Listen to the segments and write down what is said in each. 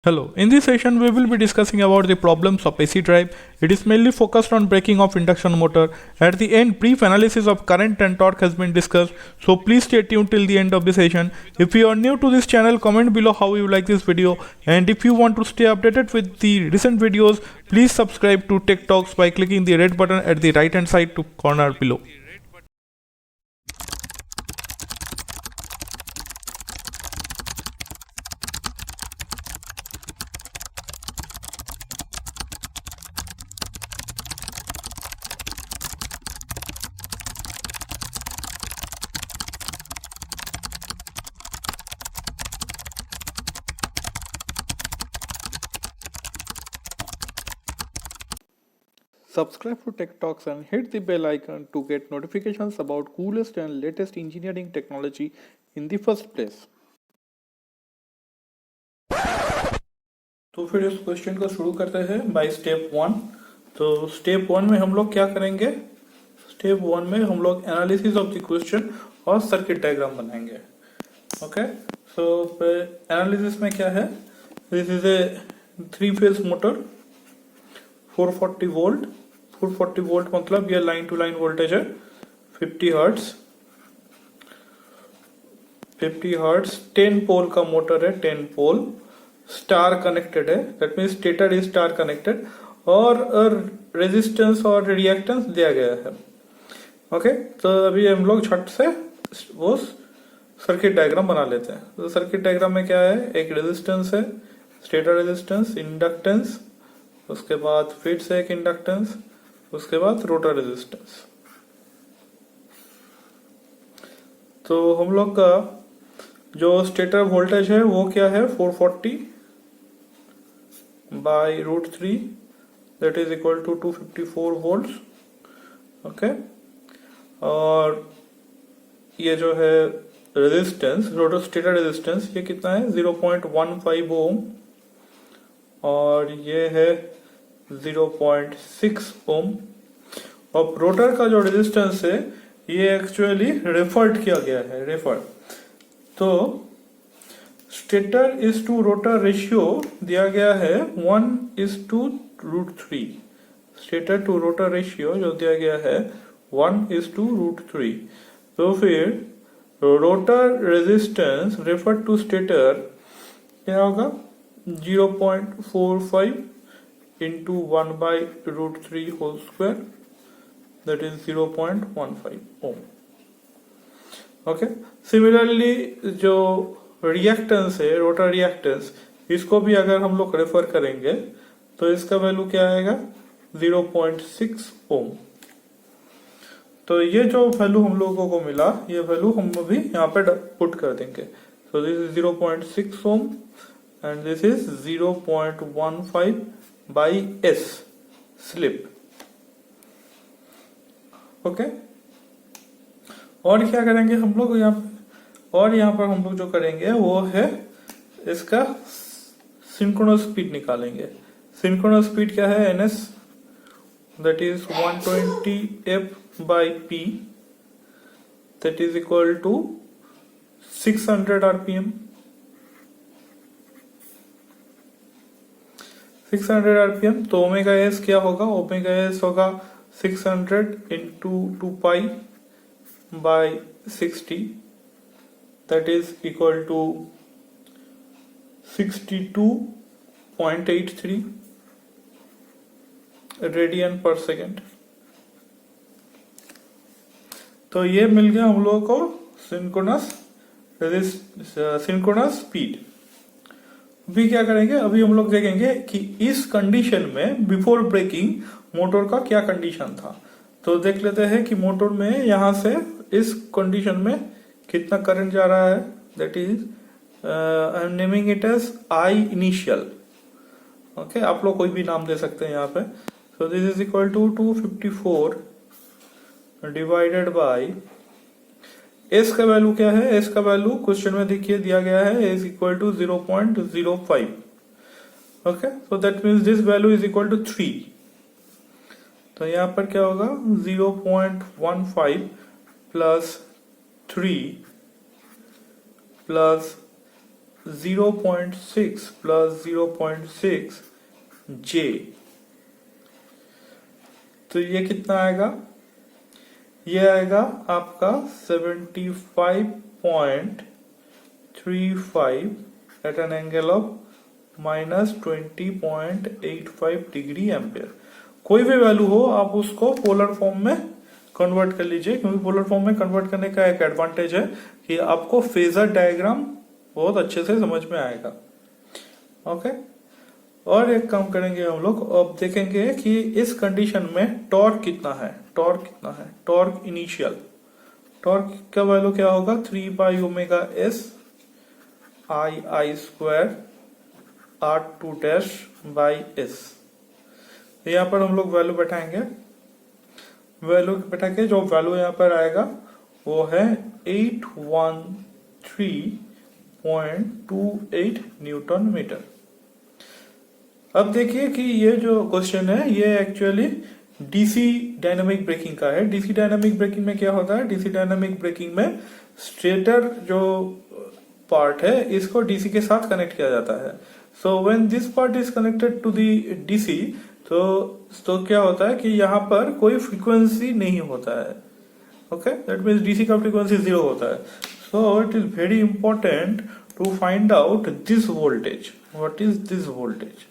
Hello, in this session we will be discussing about the problems of AC drive. It is mainly focused on braking of induction motor. At the end, brief analysis of current and torque has been discussed. So please stay tuned till the end of the session. If you are new to this channel, comment below how you like this video. And if you want to stay updated with the recent videos, please subscribe to Tech Talks by clicking the red button at the right hand side to corner below. Subscribe to Tech Talks and hit the bell icon to get notifications about coolest and latest engineering technology in the first place. तो फिर इस question को शुरू करते हैं by step 1। तो step 1 में हम लोग क्या करेंगे? स्टेप 1 में हम लोग एनालिसिस ऑफ द क्वेश्चन और सर्किट डायग्राम बनाएंगे। ओके, सो एनालिसिस में क्या है? This is a three phase motor 440 volt. 440 volt मतलब ये लाइन टू लाइन वोल्टेज है। 50 हर्ट्ज 10 पोल का मोटर है। 10 पोल स्टार कनेक्टेड है, that means stator is star connected और रेजिस्टेंस और रिएक्टेंस दिया गया है। ओके, तो अभी हम लोग झट से वो सर्किट डायग्राम बना लेते हैं। तो सर्किट डायग्राम में क्या है? एक रेजिस्टेंस है, स्टेटर रेजिस्टेंस, इंडक्टेंस, उसके बाद फिर से एक इंडक्टेंस, उसके बाद रोटर रेजिस्टेंस। तो हम लोग का जो स्टेटर वोल्टेज है वो क्या है? 440 by √3 that is equal to 254 volt. Okay, और ये जो है रेजिस्टेंस, रोटर स्टेटर रेजिस्टेंस, ये कितना है? 0.15 ओम और ये है 0.6 ओम। और रोटर का जो रेजिस्टेंस है ये एक्चुअली रेफर्ड किया गया है, रेफर्ड। तो stator is to rotor ratio दिया गया है 1:√3। स्टेटर टू रोटर रेशियो जो दिया गया है 1:√3। तो फिर rotor resistance referred to stator क्या होगा? 0.45 into 1/√3 whole square, that is 0.15 ohm. Okay, similarly जो रिएक्टेंस है, रोटर रिएक्टेंस, इसको भी अगर हम लोग रेफर करेंगे तो इसका वैल्यू क्या आएगा? 0.6 ओम। तो ये जो वैल्यू हम लोगों को मिला, ये वैल्यू हम अभी यहाँ पे पुट कर देंगे। So this is 0.6 ohm and this is 0.15 by S slip. Okay, और क्या करेंगे हम लोग यहाँ पे? और यहाँ पर हम लोग जो करेंगे वो है इसका सिंक्रोनस स्पीड निकालेंगे। सिंक्रोनस स्पीड क्या है? NS, that is 120 F/P, that is equal to 600 RPM। 600 RPM। तो ओमेगा एस क्या होगा? ओमेगा एस होगा 600 into 2 by 60, that is equal to 62.83 radian पर सेकेंड। तो ये मिल गया हम लोगों को सिंक्रोनस स्पीड। अभी क्या करेंगे? अभी हम लोग देखेंगे कि इस कंडीशन में बिफोर ब्रेकिंग मोटर का क्या कंडीशन था। तो देख लेते हैं कि मोटर में यहां से इस कंडीशन में कितना करंट जा रहा है। That is I am naming it as I initial. Okay, आप लोग कोई भी नाम दे सकते हैं यहाँ पे। So this is equal to 254 divided by S का वैल्यू क्या है? एस का वैल्यू क्वेश्चन में देखिए दिया गया है, S equal to 0.05। Okay, so that means this value is equal to 3। तो यहाँ पर क्या होगा? 0.15 प्लस 3 प्लस 0.6 प्लस 0.6 जे, तो ये कितना आएगा? ये आएगा आपका 75.35 at an angle of -20.85 degree ampere. कोई भी वैल्यू हो आप उसको पोलर फॉर्म में कन्वर्ट कर लीजिए, क्योंकि पोलर फॉर्म में कन्वर्ट करने का एक एडवांटेज है कि आपको फेजर डायग्राम बहुत अच्छे से समझ में आएगा। ओके, और एक काम करेंगे हम लोग, अब देखेंगे कि इस कंडीशन में टॉर्क कितना है। टॉर्क इनिशियल, टॉर्क का वैल्यू क्या होगा? 3/ओमेगा s I square R2 dash by s। यहाँ पर हम लोग वैल्यू बैठाएंगे, वैल्यू बैठा के जो वैल्यू यहाँ पर आएगा वो है 813.28 न्यूटन मीटर। अब देखिए कि ये जो क्वेश्चन है ये एक्चुअली डीसी डायनामिक ब्रेकिंग का है। डीसी डायनामिक ब्रेकिंग में क्या होता है? डीसी डायनामिक ब्रेकिंग में स्टेटर जो पार्ट है इसको डीसी के साथ कनेक्ट किया जाता है। So when this part is connected to the DC, तो क्या होता है कि यहाँ पर कोई फ्रीक्वेंसी नहीं होता है। ओके, दैट मीन्स डीसी का फ्रीक्वेंसी 0 होता है। So it is very important to find out this voltage. What is this voltage?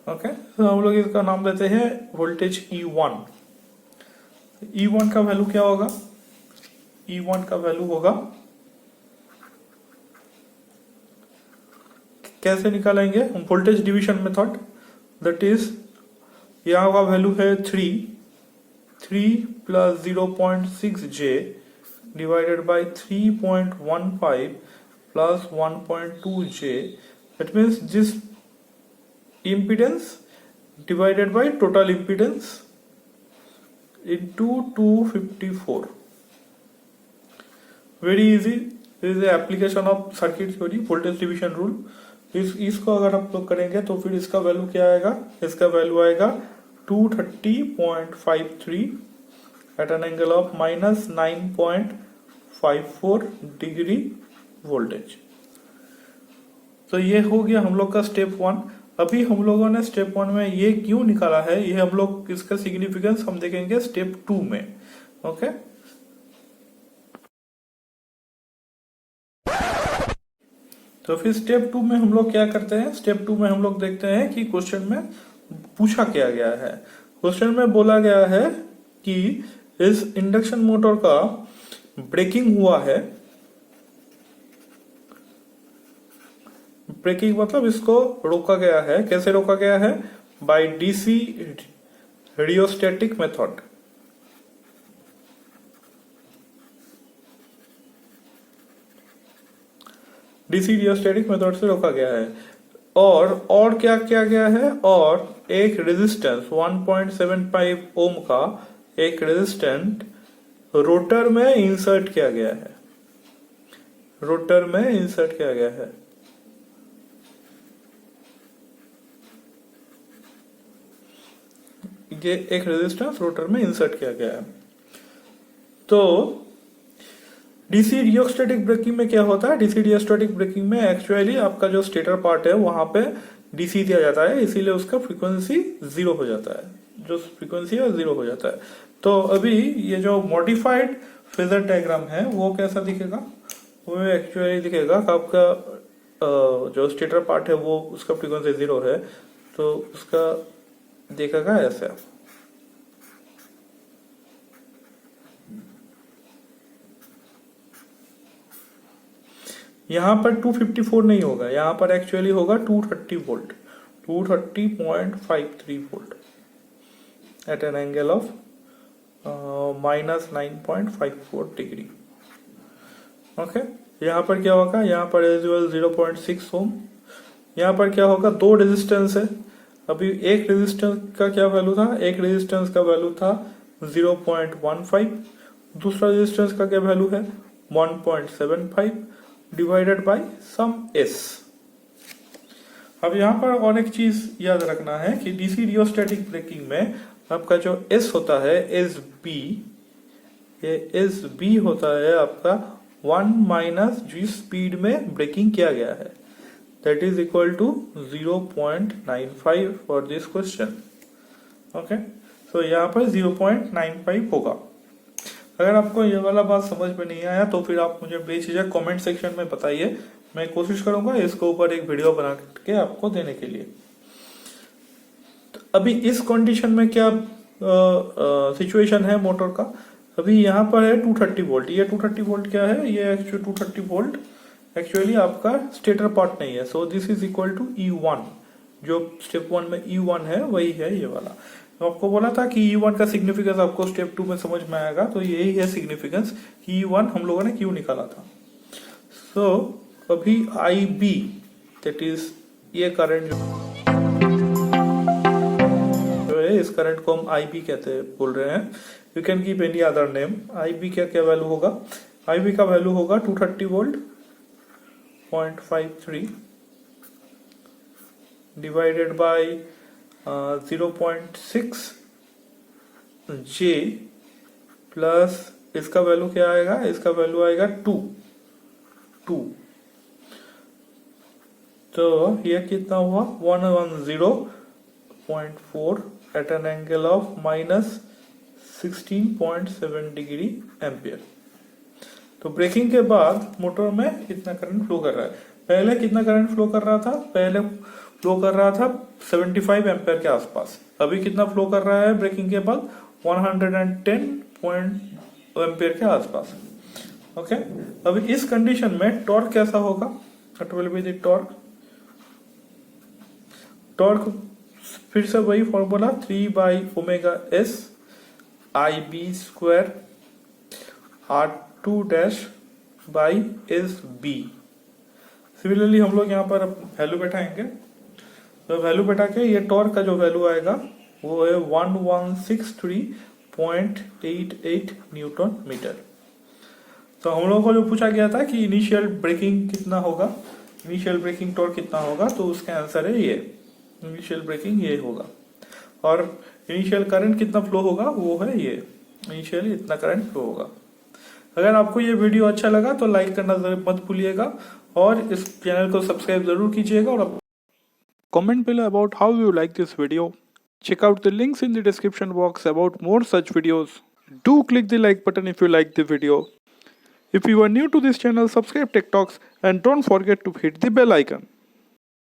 Okay, तो हम लोग इसका नाम देते हैं वोल्टेज E1। E1 का वैल्यू क्या होगा? E1 का वैल्यू होगा, कैसे निकालेंगे? Voltage division method, that is यहाँ का वैल्यू है 3 plus 0.6 J divided by 3.15 plus 1.2 J, that means this impedance divided by total impedance into 254. Very easy. This is the application of circuit theory, voltage division rule. इसको अगर आप लोग करेंगे तो फिर इसका वैल्यू क्या आएगा? इसका वैल्यू आएगा 230.53 at an angle of -9.54 degree voltage. तो ये हो गया हम लोग का स्टेप 1। अभी हम लोगों ने स्टेप 1 में ये क्यों निकाला है, ये हम लोग इसका सिग्निफिकेंस हम देखेंगे स्टेप 2 में। ओके, तो फिर स्टेप 2 में हम लोग क्या करते हैं? स्टेप 2 में हम लोग देखते हैं कि क्वेश्चन में पूछा क्या गया है। क्वेश्चन में बोला गया है कि इस इंडक्शन मोटर का ब्रेकिंग हुआ है। ब्रेकिंग मतलब इसको रोका गया है। कैसे रोका गया है? By DC rheostatic method. DC rheostatic method से रोका गया है। और क्या किया गया है? और एक रेजिस्टेंस 1.75 ओम का एक रेजिस्टेंट रोटर में इंसर्ट किया गया है। रोटर में इंसर्ट किया गया है। ये एक रेजिस्टेंस रोटर में इंसर्ट किया गया है। तो डीसी रियोस्टैटिक ब्रेकिंग में क्या होता है? डीसी रियोस्टैटिक ब्रेकिंग में एक्चुअली आपका जो स्टेटर पार्ट है वहां पे डीसी दिया जाता है, इसीलिए उसका फ्रीक्वेंसी 0 हो जाता है। जो फ्रीक्वेंसी है 0 हो जाता है। तो अभी ये जो मॉडिफाइड फेजर डायग्राम है वो कैसा दिखेगा? वो एक्चुअली दिखेगा कि आपका जो स्टेटर पार्ट है वो उसका फ्रीक्वेंसी 0 है, तो उसका देखेगा ऐसा। यहां पर 254 नहीं होगा, यहां पर एक्चुअली होगा 230 volt, 230.53 volt at an angle of -9.54 degree. Okay, यहां पर क्या होगा? यहां पर एज वेल 0.6 ओम। यहां पर क्या होगा? 2 रेजिस्टेंस है। अभी एक रेजिस्टेंस का क्या वैल्यू था? एक रेजिस्टेंस का वैल्यू था 0.15। दूसरा रेजिस्टेंस का क्या वैल्यू है? 1.75 डिवाइडेड बाय सम एस। अब यहां पर और एक चीज याद रखना है कि डीसी रियोस्टैटिक ब्रेकिंग में आपका जो एस होता है एस बी, ये एस बी होता है आपका 1 माइनस जिस स्पीड में ब्रेकिंग किया गया है, that is equal to 0.95 for this question. Okay, so यहाँ पर 0.95 होगा। अगर आपको ये वाला बात समझ में नहीं आया तो फिर आप मुझे बेझिझक कमेंट सेक्शन में बताइए, मैं कोशिश करूंगा इसके ऊपर एक वीडियो बना के आपको देने के लिए। तो अभी इस कंडीशन में क्या सिचुएशन है मोटर का, अभी यहाँ पर है 230 वोल्ट। ये 230 वोल्ट क्या है, ये एक्चुअली 230 वोल्ट एक्चुअली आपका स्टेटर पार्ट नहीं है। So this is equal to E1, जो स्टेप 1 में E1 है वही है ये वाला। तो आपको बोला था कि E1 का सिग्निफिकेंस आपको स्टेप 2 में समझ में आएगा, तो यही है सिग्निफिकेंस कि E1 हम लोगों ने क्यों निकाला था। सो अभी IB, दैट इज ये करंट जो है, इस करंट को हम IB कहते बोल रहे हैं। You can give any other name. IB क्या क्या वैल्यू होगा, IB का वैल्यू होगा 230 volt 0.53 divided by 0.6 J plus इसका वैल्यू क्या आएगा, इसका वैल्यू आएगा 2। तो ये कितना हुआ 110.4 at an angle of minus 16.7 degree ampere. तो ब्रेकिंग के बाद मोटर में कितना करंट फ्लो कर रहा है, पहले कितना करंट फ्लो कर रहा था, पहले फ्लो कर रहा था 75 एम्पियर के आसपास। अभी कितना फ्लो कर रहा है ब्रेकिंग के बाद 110 एम्पियर के आसपास। ओके, अभी इस कंडीशन में टॉर्क कैसा होगा, what will be the torque. Torque फिर से वही formula 3/ωs IB square R2-SB। Similarly हम लोग यहाँ पर वैल्यू बैठाएंगे, तो वैल्यू बैठा के ये टॉर्क का जो वैल्यू आएगा वो है 1163.88 न्यूटन मीटर। तो हम लोगों को जो पूछा गया था कि इनिशियल ब्रेकिंग कितना होगा, इनिशियल ब्रेकिंग टॉर्क कितना होगा, तो उसका आंसर है ये, इनिशियल ब्रेकिंग ये होगा। और इनिशियल करंट कितना फ्लो होगा वो है ये, इनिशियल इतना करंट फ्लो होगा। अगर आपको ये वीडियो अच्छा लगा तो लाइक करना मत भूलिएगा और इस चैनल को सब्सक्राइब जरूर कीजिएगा और comment below about how you like this video. Check out the links in the description box about more such videos. Do click the like button if you like the video. If you are new to this channel, subscribe Tech Talks and don't forget to hit the bell icon.